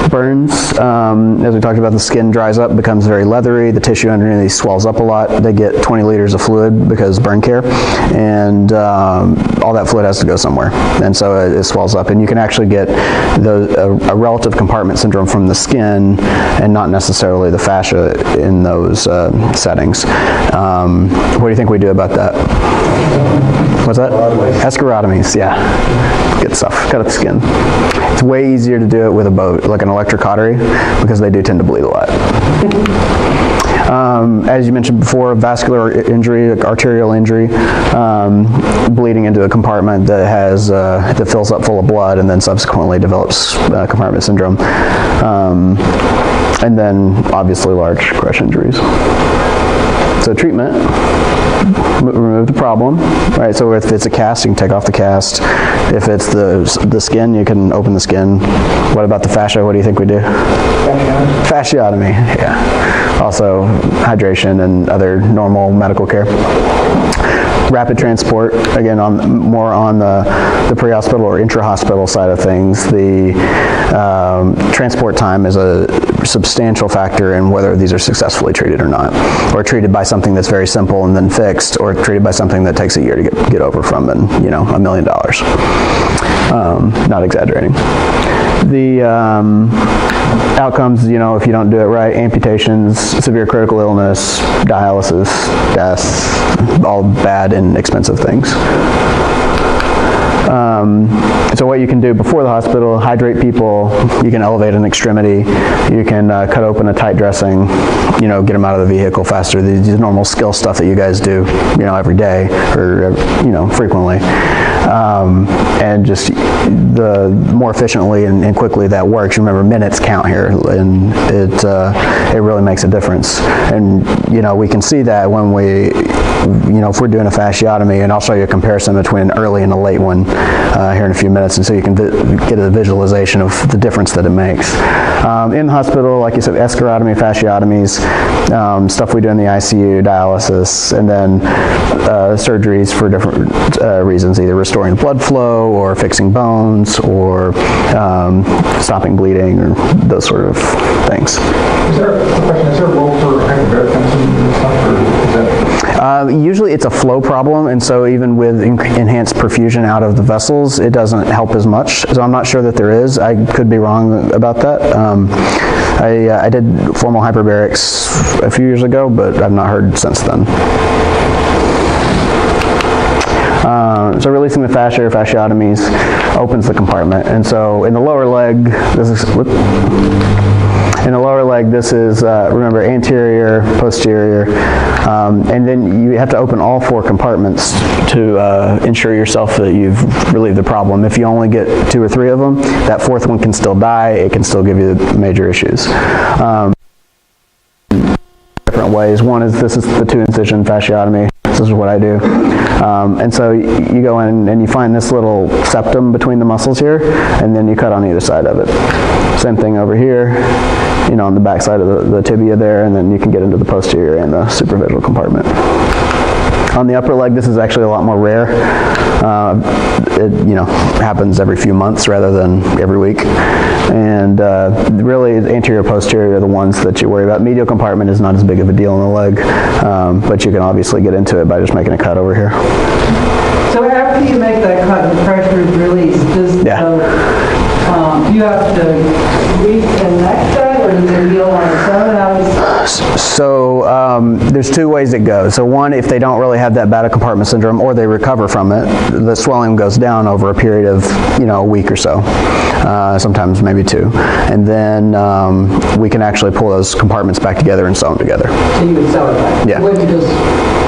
Burns, as we talked about, the skin dries up, becomes very leathery, the tissue underneath swells up a lot. They get 20 liters of fluid because burn care, and all that fluid has to go somewhere, and so it swells up, and you can actually get a relative compartment syndrome from the skin and not necessarily the fascia in those settings. What do you think we do about that? What's that? Escharotomies, yeah. Good stuff, cut up the skin. It's way easier to do it with a boat, like an electrocautery, because they do tend to bleed a lot. As you mentioned before, vascular injury, like arterial injury, bleeding into a compartment that has that fills up full of blood and then subsequently develops compartment syndrome. And then obviously large crush injuries. So treatment, remove the problem, right? So if it's a cast, you can take off the cast. If it's the skin, you can open the skin. What about the fascia? What do you think we do? Fasciotomy, yeah. Also hydration and other normal medical care. Rapid transport, again, more on the pre-hospital or intra-hospital side of things. The transport time is a substantial factor in whether these are successfully treated or not, or treated by something that's very simple and then fixed, or treated by something that takes a year to get over from, and $1 million. Not exaggerating. The outcomes, if you don't do it right, amputations, severe critical illness, dialysis, deaths, all bad and expensive things. So what you can do before the hospital, hydrate people, you can elevate an extremity, you can cut open a tight dressing, get them out of the vehicle faster. These normal skill stuff that you guys do, every day or, frequently. and just the more efficiently and quickly that works. Remember, minutes count here, and it really makes a difference. And we can see that when we, if we're doing a fasciotomy, and I'll show you a comparison between an early and a late one here in a few minutes, and so you can get a visualization of the difference that it makes. In the hospital, like you said, escharotomy, fasciotomies, stuff we do in the ICU, dialysis, and then surgeries for different reasons, either restoring blood flow or fixing bones or stopping bleeding or those sort of things. Is there a role for hyperbaric and stuff, or is that? Usually it's a flow problem, and so even with enhanced perfusion out of the vessels, it doesn't help as much. So I'm not sure that there is. I could be wrong about that. I did formal hyperbarics a few years ago, but I've not heard since then. So releasing the fascia or fasciotomies opens the compartment, and so in the lower leg, this is remember, anterior, posterior, and then you have to open all 4 compartments to ensure yourself that you've relieved the problem. If you only get 2 or 3 of them, that 4th one can still die. It can still give you major issues. Different ways. One is, this is the 2-incision fasciotomy. This is what I do. And so you go in and you find this little septum between the muscles here, and then you cut on either side of it. Same thing over here, on the back side of the tibia there, and then you can get into the posterior and the supravitral compartment. On the upper leg, this is actually a lot more rare. It happens every few months rather than every week. And really, the anterior, posterior are the ones that you worry about. Medial compartment is not as big of a deal in the leg, but you can obviously get into it by just making a cut over here. So after you make that cut and the pressure is released, do you have to reconnect that, or does it heal on its own? So there's 2 ways it goes. So one, if they don't really have that bad of compartment syndrome, or they recover from it, the swelling goes down over a period of a week or so, sometimes maybe 2, and then we can actually pull those compartments back together and sew them together. So you would sew it back? Yeah. It wouldn't just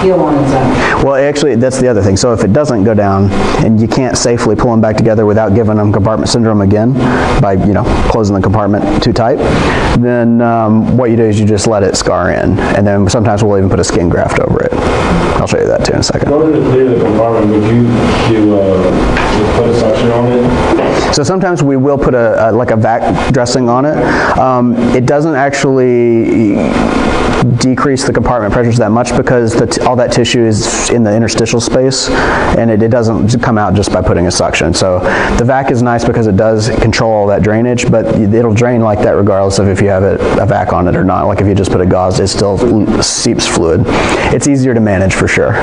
heal on its own? Well, actually, that's the other thing. So if it doesn't go down and you can't safely pull them back together without giving them compartment syndrome again by closing the compartment too tight, then what you do is you just let it scar in, and then sometimes we'll even put a skin graft over it. I'll show you that too in a second. In order to clear the compartment, would you put a suction on it? So sometimes we will put like a vac dressing on it. It doesn't actually decrease the compartment pressures that much because all that tissue is in the interstitial space, and it doesn't come out just by putting a suction. So the vac is nice because it does control all that drainage, but it'll drain like that regardless of if you have a vac on it or not. Like if you just put a gauze, it still seeps fluid. It's easier to manage for sure.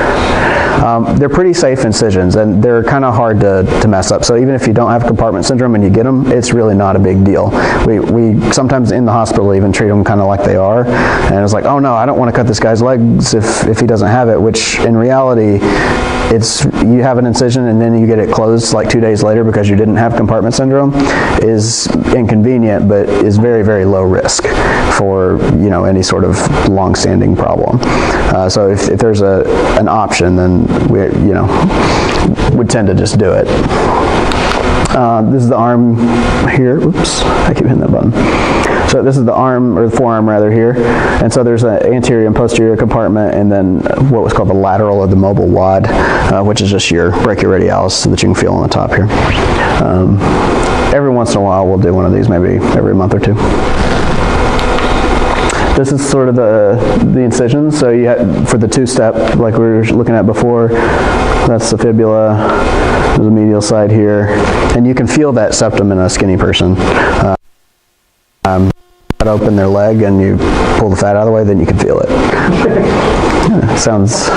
They're pretty safe incisions, and they're kind of hard to mess up. So even if you don't have compartment syndrome and you get them, it's really not a big deal. We sometimes in the hospital even treat them kind of like they are, and it's like, oh no, I don't want to cut this guy's legs if he doesn't have it, which in reality, it's you have an incision and then you get it closed like 2 days later because you didn't have compartment syndrome is inconvenient, but is very, very low risk for any sort of long-standing problem. So if there's an option, then we would tend to just do it. This is the arm here. Oops, I keep hitting that button. So this is the arm, or the forearm rather, here. And so there's an anterior and posterior compartment, and then what was called the lateral or the mobile wad, which is just your brachioradialis that you can feel on the top here. Every once in a while we'll do one of these, maybe every month or 2. This is sort of the incision. So you have, for the 2-step, like we were looking at before, that's the fibula. There's the medial side here, and you can feel that septum in a skinny person. Cut open their leg and you pull the fat out of the way, then you can feel it. Sounds,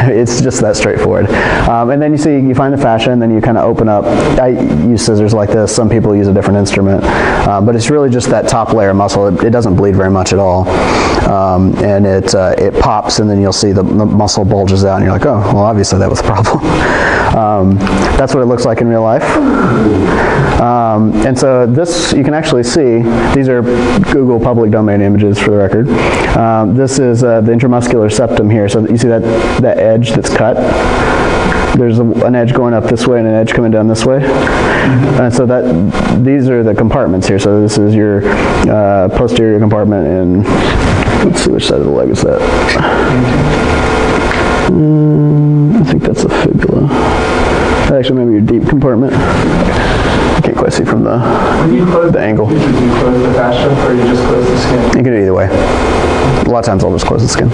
it's just that straightforward. And then you find the fascia, and then you kind of open up. I use scissors like this. Some people use a different instrument. But it's really just that top layer of muscle. It doesn't bleed very much at all. And it pops, and then you'll see the muscle bulges out, and you're like, oh, well, obviously that was the problem. That's what it looks like in real life. And so this, you can actually see, these are Google public domain images for the record. This is the intramuscular septum here. So you see that edge that's cut? there's an edge going up this way and an edge coming down this way. And so these are the compartments here. So this is your posterior compartment, and let's see which side of the leg is that. I think that's the fibula. Actually, maybe your deep compartment. I can't quite see from the angle. Do you close the fascia or you just close the skin? You can do it either way. A lot of times I'll just close the skin.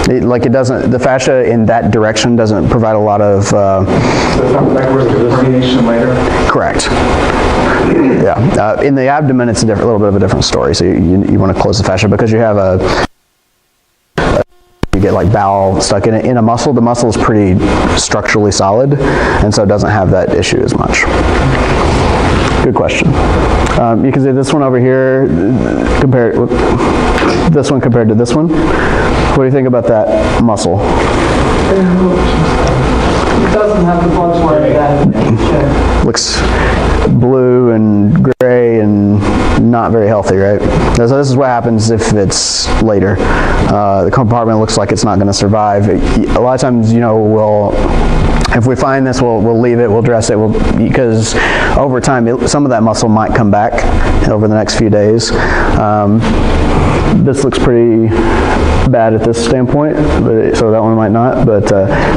The fascia in that direction doesn't provide a lot of... So it's not like we're doing herniation later? Correct. Yeah. In the abdomen, it's a little bit of a different story. So you want to close the fascia because you have you get like bowel stuck in it. In a muscle, the muscle is pretty structurally solid, and so it doesn't have that issue as much. Good question. You can see this one over here, this one compared to this one. What do you think about that muscle? It doesn't have the blood flow that Looks blue and gray and not very healthy, right? So this is what happens if it's later. The compartment looks like it's not going to survive. A lot of times, if we find this, we'll leave it, we'll dress it, because over time, some of that muscle might come back over the next few days. This looks pretty bad at this standpoint, so that one might not, but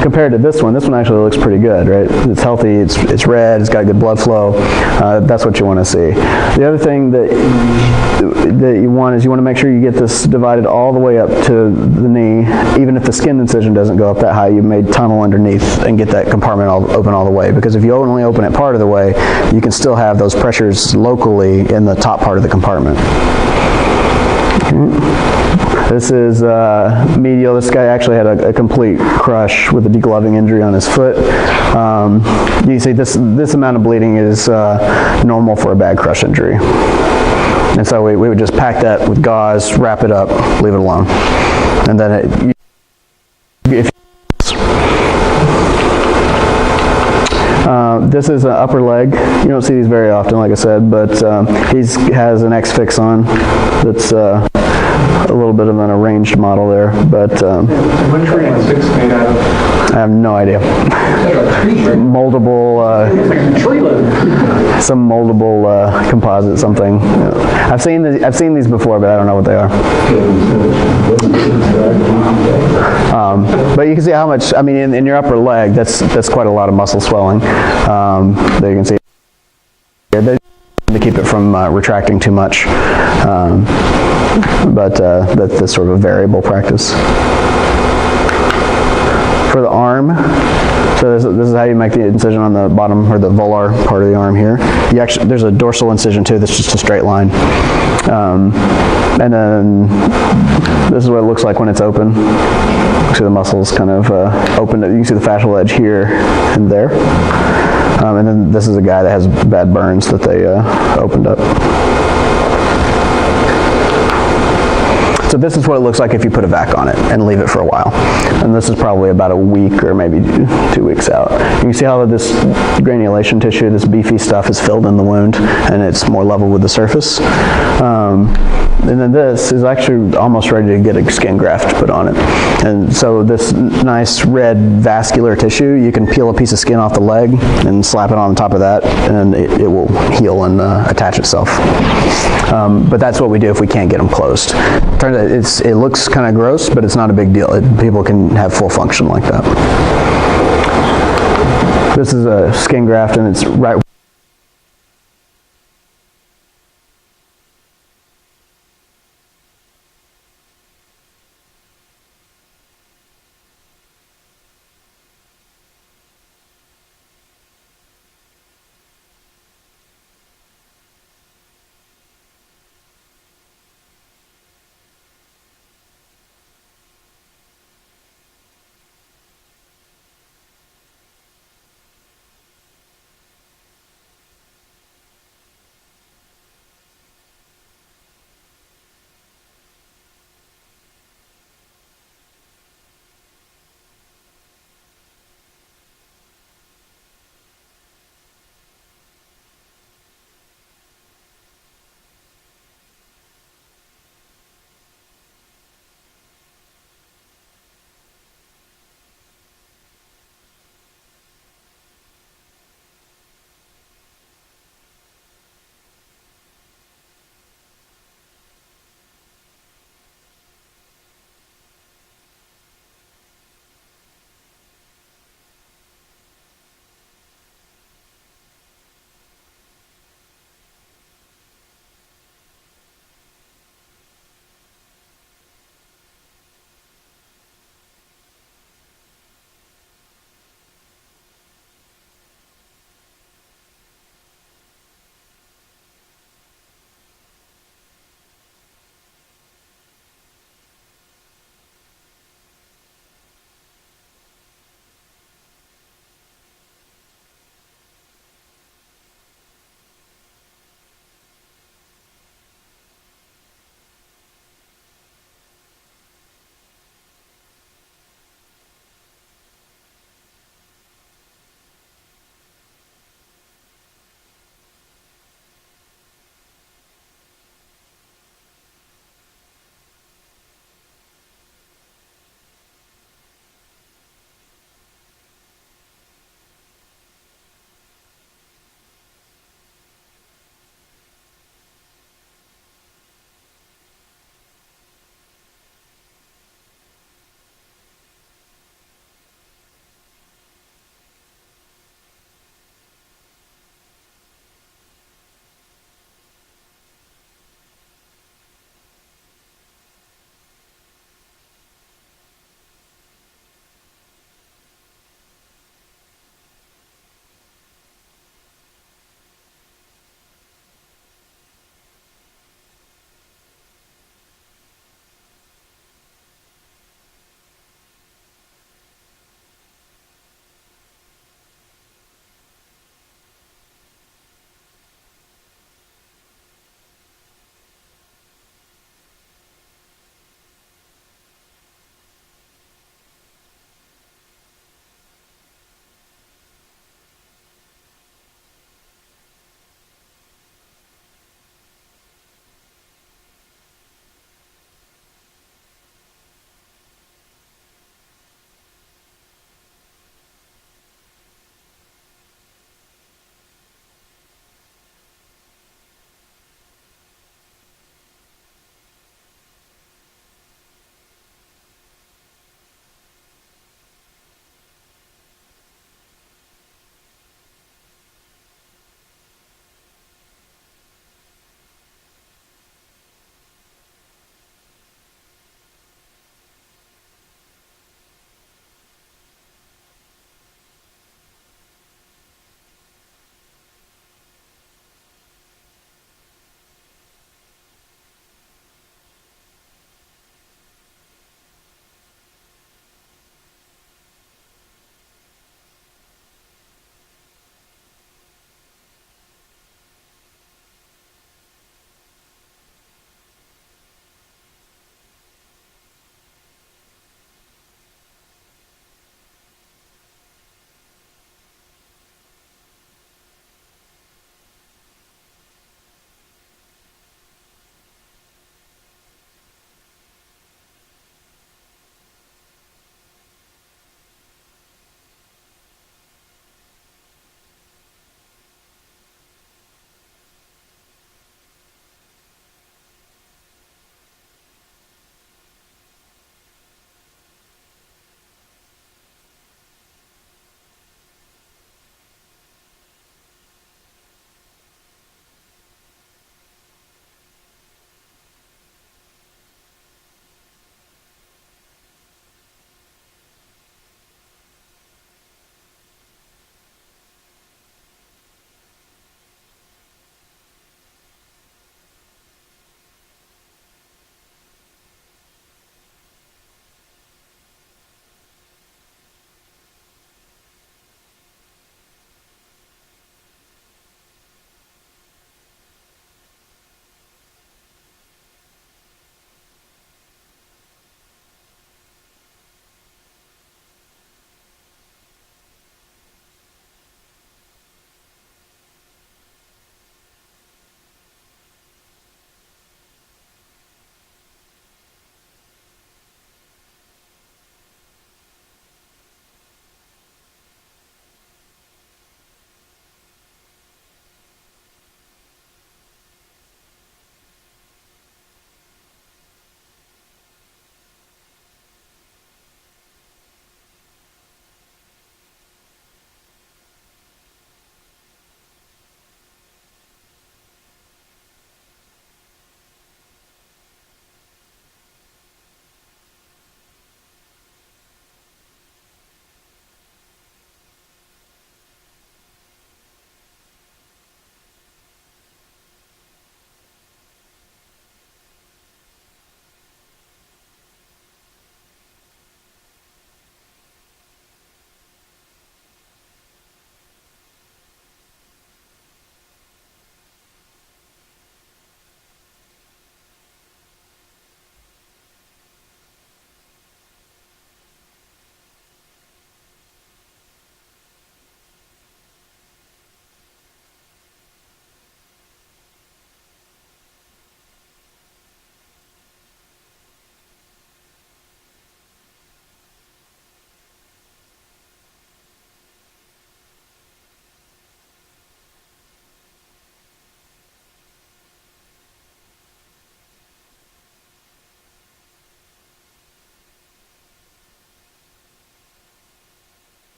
compared to this one actually looks pretty good, right? It's healthy, it's red, it's got good blood flow. That's what you want to see. The other thing that you want is you want to make sure you get this divided all the way up to the knee. Even if the skin incision doesn't go up that high, you made tunnel underneath and get that compartment open all the way, because if you only open it part of the way, you can still have those pressures locally in the top part of the compartment. This is medial. This guy actually had a complete crush with a degloving injury on his foot. You can see this amount of bleeding is normal for a bad crush injury. And so we would just pack that with gauze, wrap it up, leave it alone. And then this is an upper leg. You don't see these very often, like I said, but he has an X-fix on that's a little bit of an arranged model there. But what tree is fix made out of? I have no idea. Moldable, some moldable composite something. I've seen these before, but I don't know what they are. But you can see how much. I mean, in your upper leg, that's quite a lot of muscle swelling. There you can see. To keep it from retracting too much, but that's sort of a variable practice. For the arm, so this is how you make the incision on the bottom or the volar part of the arm here. There's a dorsal incision too. That's just a straight line, and then this is what it looks like when it's open. You see the muscles kind of open. You can see the fascial edge here and there. And then this is a guy that has bad burns that they opened up. So this is what it looks like if you put a vac on it and leave it for a while. And this is probably about a week or maybe 2 weeks out. You can see how this granulation tissue, this beefy stuff, is filled in the wound and it's more level with the surface. And then this is actually almost ready to get a skin graft put on it. And so this nice red vascular tissue, you can peel a piece of skin off the leg and slap it on top of that, and it will heal and attach itself. But that's what we do if we can't get them closed. Turns out it looks kind of gross, but it's not a big deal. People can have full function like that. This is a skin graft, and it's right.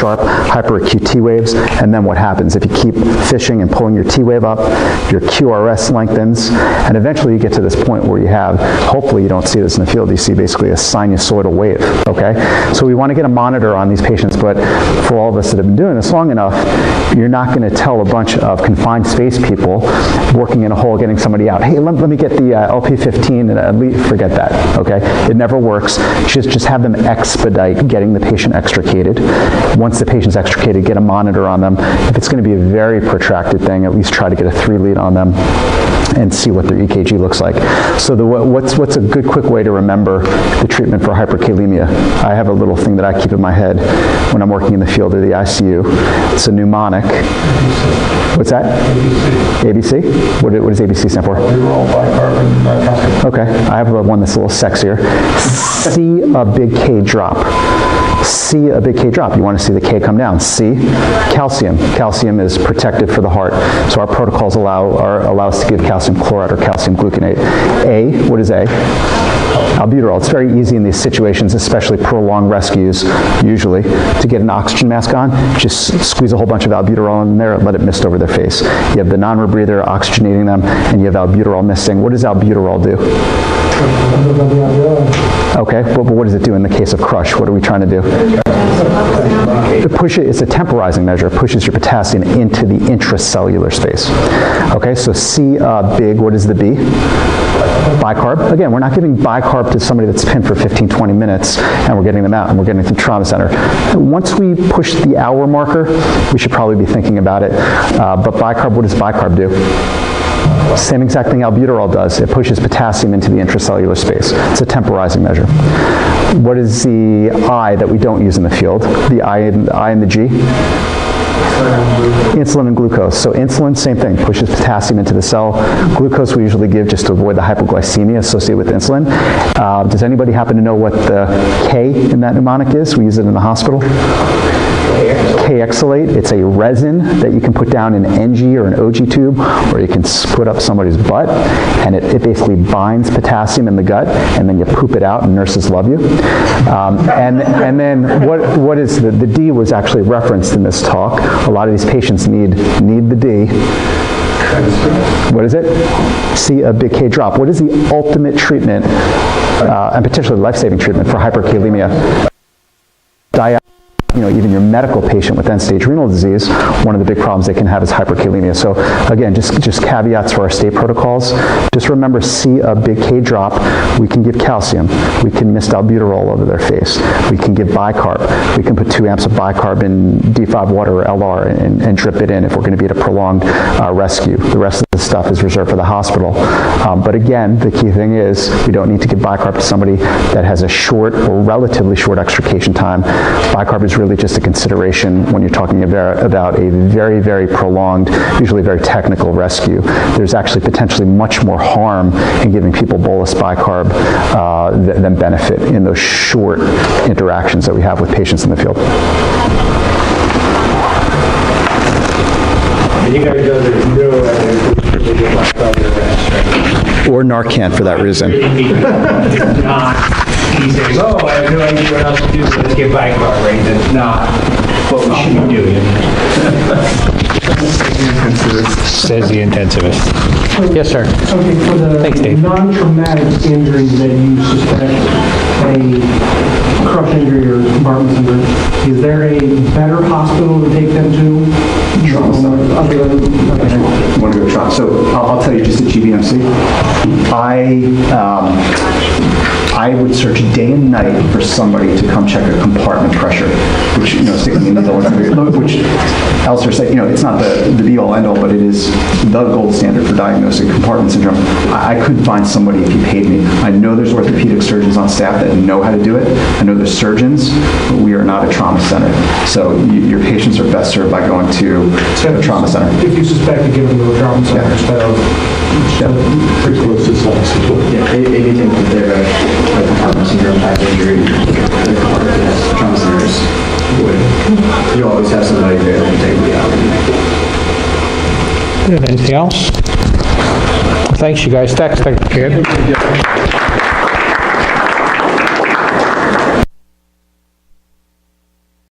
sharp hyperacute T waves, and then what happens? If you keep fishing and pulling your T wave up, your QRS lengthens, and eventually you get to this point where you have, hopefully you don't see this in the field, you see basically a sinusoidal wave, okay? So we want to get a monitor on these patients, but for all of us that have been doing this long enough, you're not going to tell a bunch of confined space people working in a hole, getting somebody out, hey, let me get the LP15 and at least forget that, okay? It never works. Just have them expedite getting the patient extricated. Once the patient's extricated, get a monitor on them. If it's going to be a very protracted thing, at least try to get a 3-lead on them and see what their EKG looks like. So what's a good quick way to remember the treatment for hyperkalemia? I have a little thing that I keep in my head when I'm working in the field or the ICU. It's a mnemonic. What's that? ABC. What does ABC stand for? Okay, I have one that's a little sexier. See a big K drop. See a big K drop. You want to see the K come down. C, calcium. Calcium is protective for the heart. So our protocols allow us to give calcium chloride or calcium gluconate. A, what is A? Albuterol. It's very easy in these situations, especially prolonged rescues, usually, to get an oxygen mask on. Just squeeze a whole bunch of albuterol in there and let it mist over their face. You have the non-rebreather oxygenating them, and you have albuterol misting. What does albuterol do? Okay, but what does it do in the case of crush? What are we trying to do? It's a temporizing measure. It pushes your potassium into the intracellular space. Okay, so C big, what is the B? Bicarb. Again, we're not giving bicarb to somebody that's pinned for 15, 20 minutes and we're getting them out and we're getting them to the trauma center. Once we push the hour marker, we should probably be thinking about it. But bicarb, what does bicarb do? Same exact thing albuterol does. It pushes potassium into the intracellular space. It's a temporizing measure. What is the I that we don't use in the field? The I and the G? Insulin and glucose. So insulin, same thing, pushes potassium into the cell. Glucose we usually give just to avoid the hypoglycemia associated with insulin. Does anybody happen to know what the K in that mnemonic is? We use it in the hospital. K-exolate. It's a resin that you can put down in an NG or an OG tube, or you can put up somebody's butt, and it basically binds potassium in the gut, and then you poop it out, and nurses love you. And then what is the D was actually referenced in this talk. A lot of these patients need the D. What is it? See a big K drop. What is the ultimate treatment, and potentially life-saving treatment for hyperkalemia? Even your medical patient with end-stage renal disease, one of the big problems they can have is hyperkalemia. So again, just caveats for our state protocols. Just remember, see a big K drop, we can give calcium. We can mist albuterol over their face. We can give bicarb. We can put 2 amps of bicarb in D5 water or LR and drip it in if we're going to be at a prolonged rescue. The rest of the stuff is reserved for the hospital. But again, the key thing is we don't need to give bicarb to somebody that has a short or relatively short extrication time. Bicarb is really just a consideration when you're talking about a very, very prolonged, usually very technical rescue. There's actually potentially much more harm in giving people bolus bicarb than benefit in those short interactions that we have with patients in the field. You guys know there's no Or Narcan for that reason. He says, oh, I have no idea what else to do, so let's get bicarb, right? That's not what we should be doing. Says the intensivist. Yes, sir. Okay, for the Thanks, Dave. non-traumatic injury that you suspect a crush injury or compartment syndrome, is there a better hospital to take them to? Trauma center. Want to go to trauma? So I'll tell you just at GBMC. I would search day and night for somebody to come check a compartment pressure, which, sticking in the door, which Alistair said, it's not the be-all, end-all, but it is the gold standard for diagnosing compartment syndrome. I couldn't find somebody if you paid me. I know there's orthopedic surgeons on staff that know how to do it. I know there's surgeons, but we are not a trauma center. So your patients are best served by going to a trauma center. If you suspect to give them to a trauma center instead of Pretty close to hospital. Yeah, anything that they're a compartment syndrome type injury, trauma centers would. You always have somebody there that can take the out. Anything else? Thanks, you guys. Thanks, Karen.